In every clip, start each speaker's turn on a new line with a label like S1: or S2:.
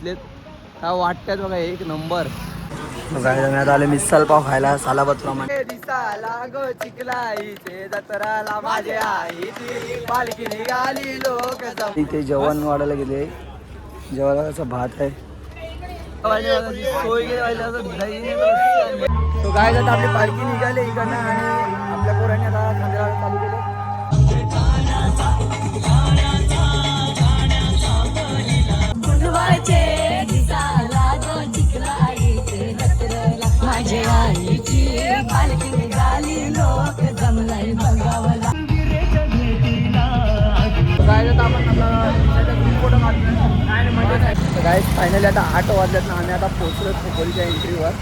S1: घातलेत काय वाटतात बघा एक नंबर. गायला आले मिसल पाव खायला सालाबत प्रमाणे दिसाला गो चिकलाईचे जत्राला माझे आईची पालखी निघाली लोक इथे जेवण वाढायला गेले. जेवायला कसं भात आहे तो काय जात आपली पालखी निघाली इकडनं आणि आपल्या पोरांनी आता खांदेला चालू केलं.
S2: माझे आईची पालखी निघाली लोक जमलाय बघावला.
S1: काय जात आपण आपला फोटो काढतो. काय फायनली आता 8 वाजल्यात ना आम्ही आता पोहोचलो खोपोलीच्या एंट्रीवर.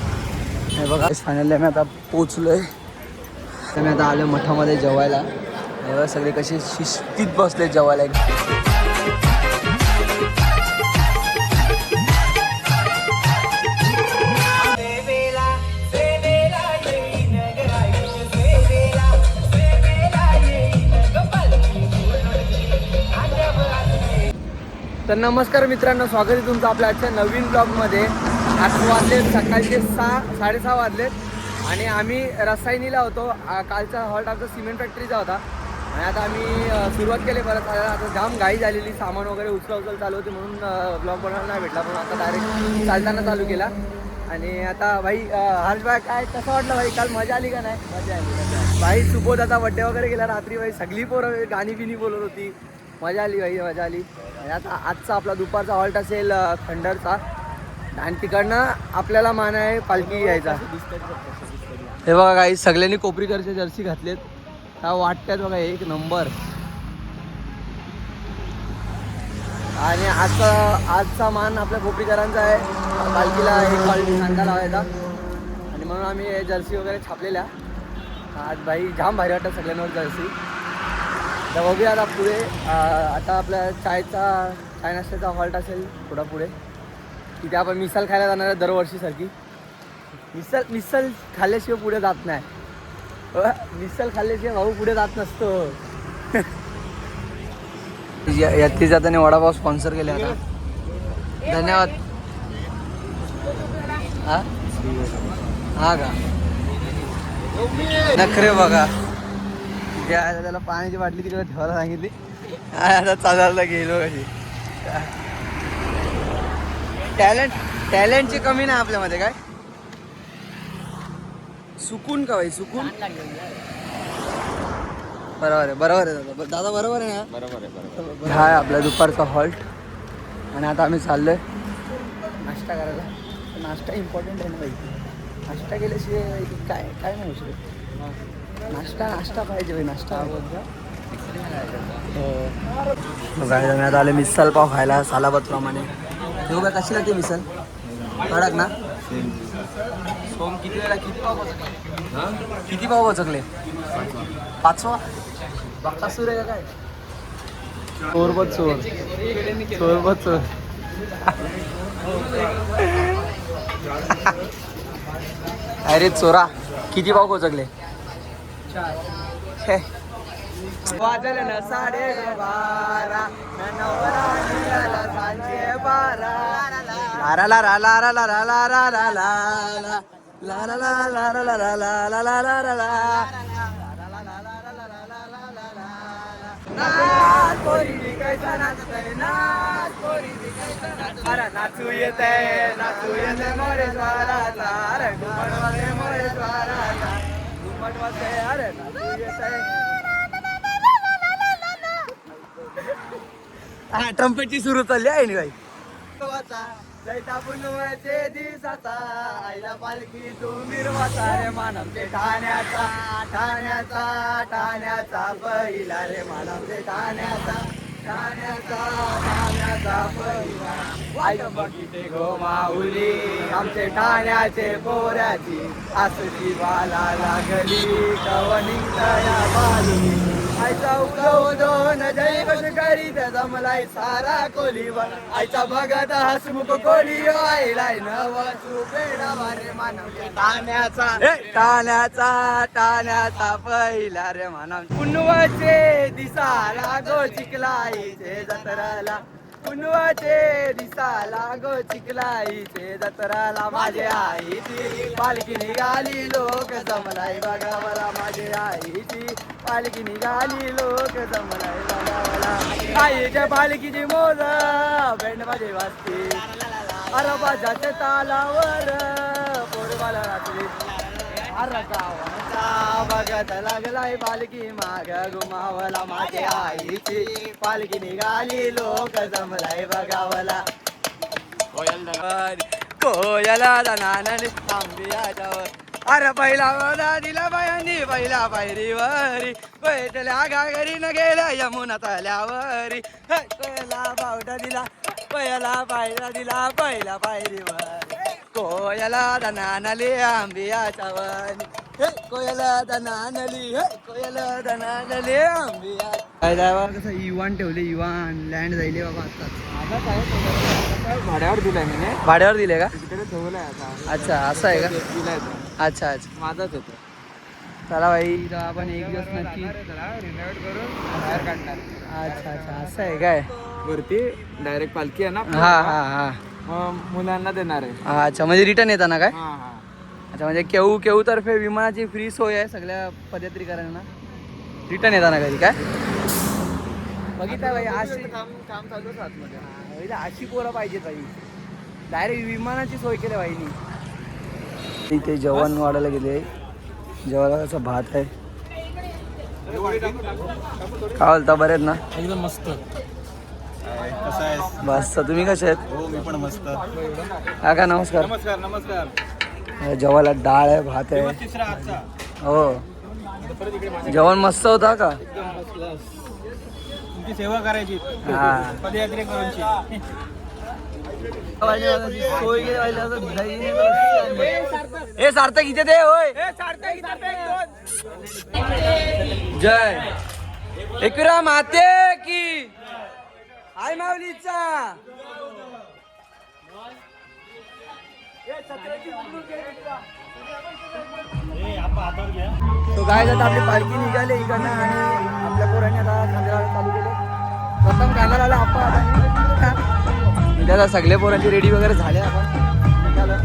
S1: हे बघा फायनली आम्ही आता पोहोचलोय. आम्ही आता आलो मठामध्ये जेवायला. बघा सगळे कसे शिस्तीत बसले जेवायला. तर नमस्कार मित्रांनो, स्वागत आहे तुमचं आपल्या आजच्या नवीन ब्लॉगमध्ये. 8 वाजले सकाळचे 6:30 वाजलेत आणि आम्ही रसायनीला होतो. कालचा हॉल्ट आमचा सिमेंट फॅक्टरीचा होता आणि आता आम्ही सुरुवात केली परत. आता जाम घाई झालेली, सामान वगैरे उचल चालू होती म्हणून ब्लॉग बनवायला नाही भेटला. पण आता डायरेक्ट चालताना चालू केला. आणि आता भाई हर्ष भाई काय कसं वाटलं भाई? काल मजा आली का नाही? मजा आली भाई. सुबोधाचा बड्डे वगैरे गेला रात्री भाई. सगळी पोरं गाणी बिनी बोलत होती. मजा आली भाई, मजा आली. आणि आता आजचा आपला दुपारचा हॉल्ट असेल खंडरचा आणि तिकडनं आपल्याला मान आहे पालखी यायचा. हे बघा काही सगळ्यांनी कोपरीकरचे जर्सी घातलेत काय वाटतात बघा एक नंबर. आणि आजचा मान आपल्या कोपरीकरांचा आहे. पालखीला एक पालखी खांदा लावायचा आणि म्हणून आम्ही जर्सी वगैरे छापलेल्या. आज भाई जाम भारी वाटतं सगळ्यांवर जर्सी. तर बघूया आता पुढे. आता आपल्या चाय नाश्त्याचा हॉल्ट असेल थोडा पुढे. तिथे आपण मिसल खायला जाणार आहे दरवर्षीसारखी. मिसल खाल्ल्याशिवाय पुढे जात नाही. मिसल खाल्ल्याशिवाय भाऊ पुढे जात नसतो. यात्री जाताना वडापाव स्पॉन्सर केले आता. धन्यवाद. हा का नखरे बघा. त्याला पाण्याची बाटली तिकडे ठेवायला सांगितली. आता चालायला गेलो कशी. टॅलेंटची कमी नाही आपल्यामध्ये. काय सुकून का भाई? सुकून बरोबर आहे दादा बरोबर आहे ना? बरोबर. हा आहे आपला दुपारचा हॉल्ट आणि आता आम्ही चाललोय नाश्ता करायला. नाश्ता इम्पॉर्टंट आहे ना भाई. नाश्ता केल्याशिवाय काय नाही होऊ शकत. नाश्ता पाहिजे भाई. नाश्ता गायला आले मिसल पाव खायला सालाबत प्रमाणे. हे बघा कशी लागते मिसल? कडक ना? सोम किती वेळा किती पाव बचकले? 5वा बाकासूर आहे का काय? चोर. अरे चोरा किती पाव कोचकले? वाजल ना 12:30 नवरा निघाला सांजे 12. ला ला ला ला ला ला ला ला ला ला ला ला ला ला ला ला. नाचू येते मोरे द्वाराला. अरे घुमटवाले मोरे द्वाराला. घुमटवाले अरे नाचू येते. हा ट्रम्पेटची सुरू चालली आहे ना भाई. जैता पुनवाचे दिवसाचा आईला पालखी तू मिरवाचा रे मानवते ठाण्याचा पहिला रे मानवते ठाण्याचा पहिला. आई बघिते गो माऊली आमचे ठाण्याचे पोऱ्याची आसची बाला लागली कवनी तया बाली. आईचा उगवून जय कश करीत जमलाय सारा कोलीवर. आईचा भगत हसमुख कोली आईलाय नव सुपेडा रे मानवते ठाण्याचा पहिला रे मानव. पुनवाचे दिसाला गो चिकलाईचे जत्राला कुंडवाचे दिसाला गो चिखलाईचे जत्राला माझे आईची पालखी निघाली लोक जमलाय बघा मला माझे आईची पालखी निघाली लोक जमलाय बघा मला आईच्या पालखीची मोज बँड मध्ये वाजते अरबाजाच्या तालावर पोरबाला रात्री अरे गावाचा बघत लागलाय पालखी माग घुमावला माझ्या आईची पालखी निघाली लोक जमलाय बघावला कोयला दनाने तांबियाच्यावर अरे पहिला वदा दिला बायांनी पहिला पायरीवरी बैठल्या घागरी न गेल्या यमुना तल्यावरी पहिला बावटा दिला पहिला पायरा दिला पहिला पायरीवर कोयला दनानली आंबियाच्या वनी कोयला दनानली कोयला दनानली आंबिया काय जावा कसं इवान ठेवले इवान लँड जाईले बाबा आत्ताच भाड्यावर दिलाय मी भाड्यावर दिले का तिकडे ठेवलाय आता अच्छा असं आहे का दिलाय अच्छा अच्छा माझाच होतो चला भाई इथं आपण एक दिवस नक्की रिनोव्हेट करून बाहेर काढणार अच्छा अच्छा असं आहे काय वरती डायरेक्ट पालखी आहे ना हा हा हा मुलांना देणार आहे अच्छा म्हणजे रिटर्न येताना काय अच्छा म्हणजे केऊ तर्फे विमानाची फ्री सोय आहे सगळ्या पदयात्रीकरांना रिटर्न येताना घरी काय बघितलं भाई अशी काम चालू आतमध्ये अशी पोरं पाहिजे भाई डायरेक्ट विमानाची सोय केली भाईनी इथे जेवण वाढायला गेले जेवायला कसं भात आहे काय बोलता बरे आहेत ना
S3: एकदम मस्त
S1: बस तुम्ही कसे आहेत
S3: हो मी पण मस्त
S1: काका नमस्कार
S3: नमस्कार नमस्कार
S1: जेवायला डाळ आहे भात आहे
S3: तिसरा आजचा
S1: हो जेवण मस्त होता का
S3: तुमची सेवा करायची
S1: हा
S3: पदयात्रेकरांची
S1: हे सार्थक इथे दे होय जय एकरा माते की आय माऊलीचा तो काय जात आपली पालखी निघाली इकडनं आणि आपल्या पोरांनी आता खांद्याला चालू केले प्रथम खांद्याला आपण निघाला सगळे पोरांची रेडी वगैरे झाले आपण निघालो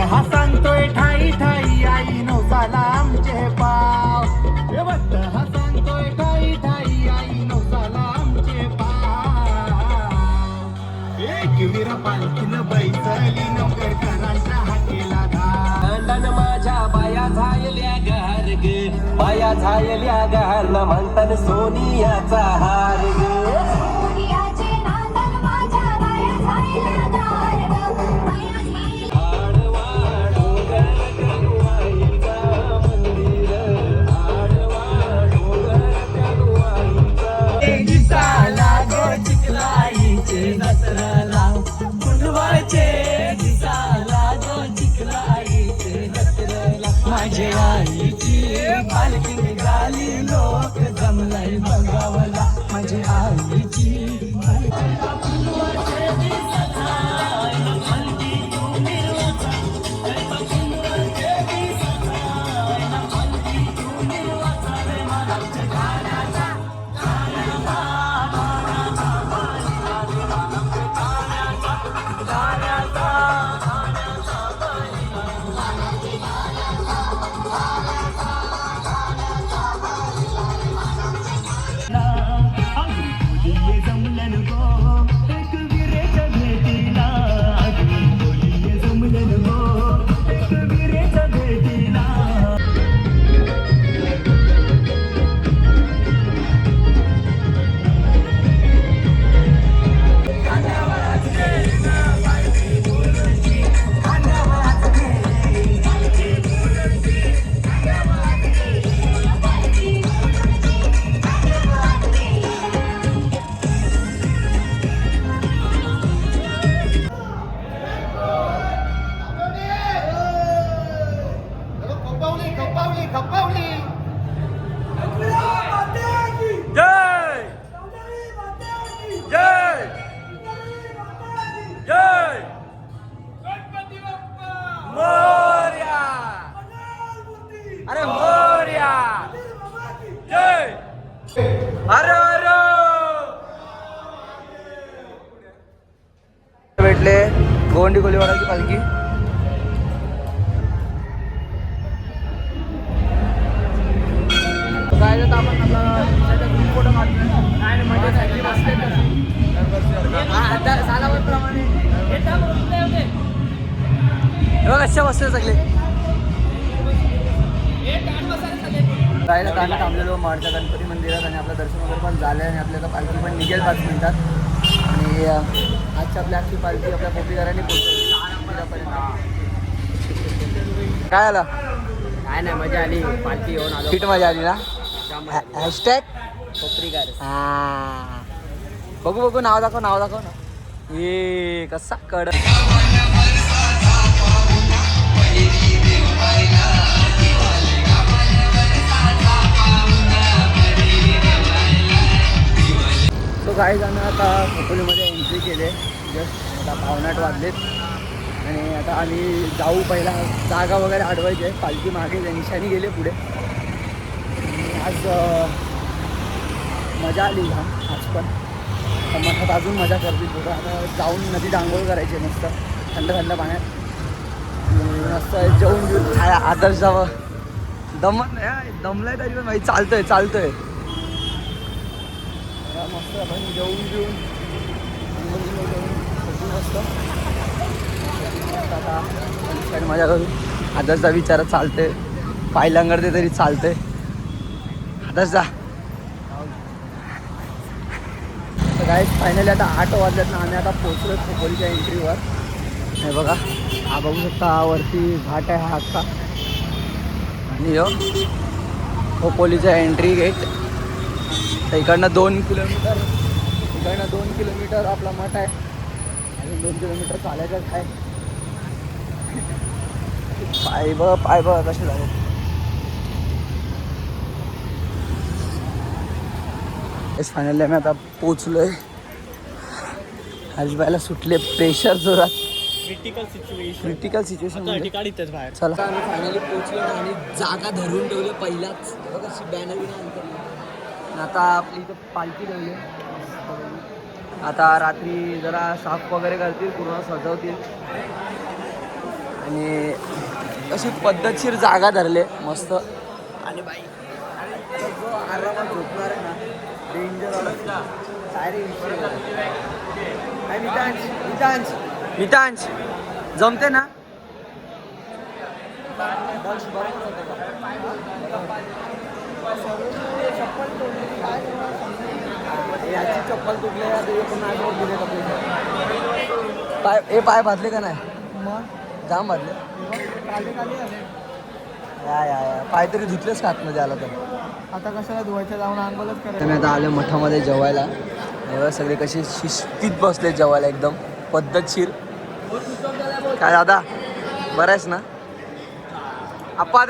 S4: हा सांगतोय ठाई ठाई आई नवसाला आमचे पाव हे बघ हा सांगतोय ठाई ठाई आई नवसाला आमचे पाव एक वीर पालखीनं बैसली नवकरकरांच्या हाकेला धान माझ्या बाया झायल्या गार ग बाया झायल्या गार म्हणतात सोनियाचा हार ग माझे आईची पालखी निघाली लोक जमलाय बघावला माझे आईची
S1: आपले गोवंडी कोलीवाडाची पालखी. काय आपण आपला ग्रुप फोटो काढतोय आणि म्हणजे सगळी बसले सालावरप्रमाणे कशा बसले सगळे राहायला आम्ही थांबलेलो माडच्या गणपती मंदिरात आणि आपलं दर्शन वगैरे पण झालं आणि आपल्याला पालखी पण निघेल 5 मिनिटात. आणि आजची आपली आजची पालखी आपल्या पोपीकरांनी पोहोचवली. काय आला
S3: काय नाही मजा आली पालखी येऊन आलो.
S1: फिट मजा आली ना. हॅशटॅग
S3: कोपरीकर.
S1: हा बघू बघू नाव दाखव ना. ये कसा कड तो काही जण आता खोपोलीमध्ये एंट्री केले. जस्ट आता 7:15 वाजलेत आणि आता आम्ही जाऊ. पहिला जागा वगैरे अडवायची. पालखी मागे निशाणी गेले पुढे. आज मजा आली हा आज पण. मठात अजून मजा करतील थोडं. आता जाऊन नदीत आंघोळ करायची मस्त थंड पाण्यात. मस्त जेवून घेऊन आदर्श जावं. दमलाय तरी पण माहिती चालतोय मस्त. आपण जेवून घेऊन मस्त आता मजा करू. आदर्शचा विचार चालतंय. पाय लंगडते तरी चालतंय. आदर्श जा. तर काय फायनली आता 8 वाजल्यात ना आम्ही आता पोचलो खोपोलीच्या एंट्रीवर. हे बघा हा बघू शकता वरती घाट आहे हा अख्खा. आणि खोपोलीचा एंट्री गेट. तर इकडनं 2 किलोमीटर आपला मठ आहे. अजून 2 किलोमीटर चालायचं आहे. पाय बघ कसे झाले. फायनली आम्ही आता पोचलोय. हर्षबाईला सुटले प्रेशर जोरात. क्रिटिकल सिच्युएशन
S3: बाहेर.
S1: चला आम्ही फायनली पोचलो आणि जागा धरून ठेवली पहिलाच. कशी बॅनर बिनर. आता आपली इथं पालखी ठेवली. आता रात्री जरा साफ वगैरे करतील पूर्ण सजवतील आणि अशी पद्धतशीर जागा धरले मस्त. आणि बाई जो आरामात झोपणार आहे ना डेंजर मितांश जमते ना. याची चप्पल तुटली. पाय भाजले का नाही. मग जाम भाजले. या पाय तरी धुतलेच का आतमध्ये आला तर. आता कशाला धुवायचं जाऊन आंघोळच करायचं. मी आता आलो मठामध्ये जेवायला. सगळे कसे शिस्तीत बसले जेवायला एकदम पद्धतशीर. काय दादा बरं आहेस ना. आप्पा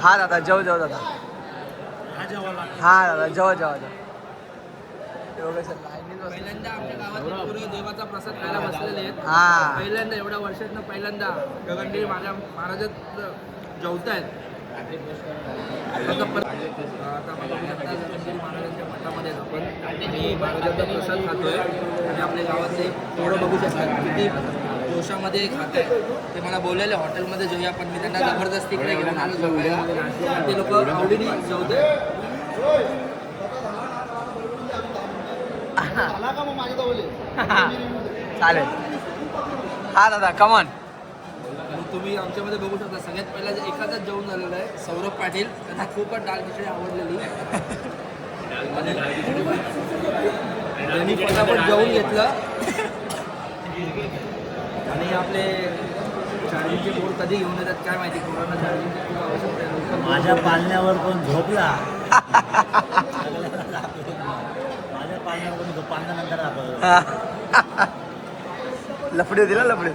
S1: हा दादा जेव दादा. हा दादा जेवा
S3: पहिल्यांदा आमच्या गावात पूर्ण देवाचा प्रसाद खायला बसलेले आहेत.
S1: हा
S3: पहिल्यांदा एवढ्या वर्षातनं पहिल्यांदा गगनगिरी महाराजात जेवतायत. आता गगनगिरी महाराजांच्या मठामध्ये आपण आणि महाराजांचा प्रसाद खातोय आणि आपल्या गावातले थोडं बघू शकतात किती जोशामध्ये खात आहे. ते मला बोललेले हॉटेलमध्ये जेवूया पण मी त्यांना जबरदस्ती इकडे घेऊन आलो जेवायला. ते लोक आवडीने जेवते.
S1: चालेल. हा दादा कमॉन.
S3: तुम्ही आमच्यामध्ये बघू शकता सगळ्यात पहिला एखादाच जेवण झालेलं आहे सौरभ पाटील. त्यांना खूपच डाळ खिचडी आवडलेली. त्यांनी पटापट जेवून घेतलं. आणि आपले चार्जिंगचे बोर्ड कधी घेऊन येतात काय माहिती. कोरोना चार्जिंगची खूप आवश्यकता आहे.
S5: माझ्या पालण्यावर पण झोपला. माझ्या पालण्यावर पण पालण्यानंतर
S1: लफडे दिला लफडे.